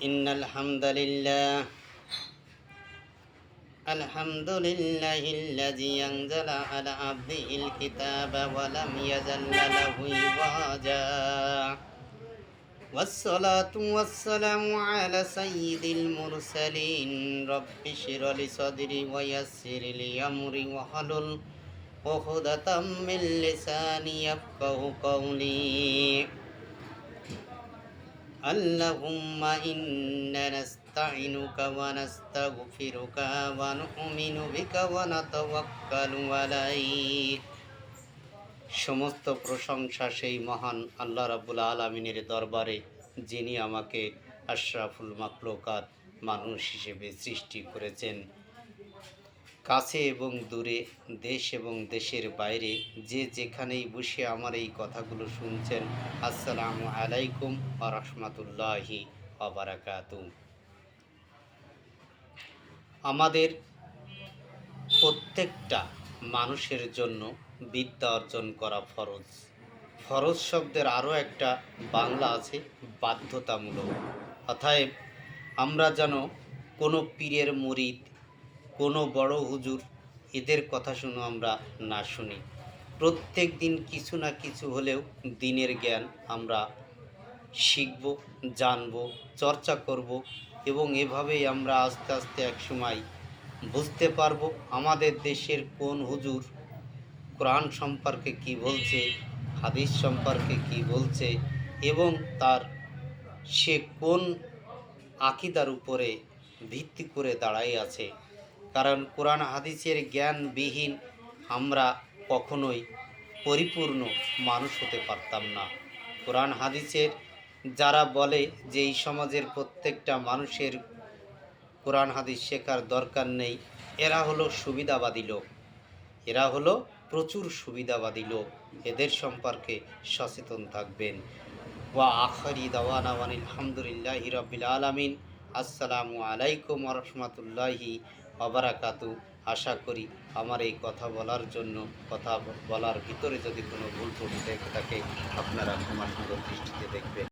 إن الحمد لله الذي أنزل على عبده الكتاب ولم يزل له عوجا والصلاة والسلام على سيد المرسلين رب اشرح لي صدري ويسر لي أمري واحلل عقدة من لساني يفقهوا قولي اللهم إنا نستعينك ونستغفرك ونؤمن بك ونتوكل عليك। সমস্ত প্রশংসা সেই মহান আল্লাহ রাব্বুল আলামিনের দরবারে, যিনি আমাকে আশরাফুল মাখলুকাত মানুষ হিসেবে সৃষ্টি করেছেন। কাছে এবং দূরে, দেশ এবং দেশের বাইরে যে যেখানেই বসে আমার এই কথাগুলো শুনছেন, আসসালামু আলাইকুম ওয়া রাহমাতুল্লাহি ওয়া বারাকাতুহু। আমাদের প্রত্যেকটা মানুষের জন্য বিদ্যা অর্জন করা ফরজ। ফরজ শব্দের আরও একটা বাংলা আছে, বাধ্যতামূলক। অতএব আমরা যেন কোনো পীরের মুরিদ, কোনো বড় হুজুর এদের কথা শুনে আমরা না শুনি। প্রত্যেক দিন কিছু না কিছু হলেও দিনের জ্ঞান আমরা শিখব, জানব, চর্চা করব এবং এভাবেই আমরা আস্তে আস্তে এক সময় বুঝতে পারব আমাদের দেশের কোন হুজুর কোরআন সম্পর্কে কি বলছে, হাদিস সম্পর্কে কি বলছে এবং সে কোন আকীদার উপরে ভিত্তি করে দাঁড়াই আছে। কারণ কোরআন হাদিসের জ্ঞানবিহীন আমরা কখনোই পরিপূর্ণ মানুষ হতে পারতাম না। কোরআন হাদিসের যারা বলে যে এই সমাজের প্রত্যেকটা মানুষের কোরআন হাদিস শেখার দরকার নেই, এরা হলো সুবিধাবাদী লোক, এরা হলো প্রচুর সুবিধাবাদী লোক। এদের সম্পর্কে সচেতন থাকবেন। ওয়া আখিরি দাওয়ানা আলহামদুলিল্লাহি রাব্বিল আলামিন। আসসালামু আলাইকুম ওয়া রাহমাতুল্লাহি ওয়া বারাকাতুহু। আশা করি আমার এই কথা বলার ভিতরে যদি কোনো ভুল ত্রুটি থেকে থাকে আপনারা ক্ষমা সুন্দর দৃষ্টিতে দেখবেন।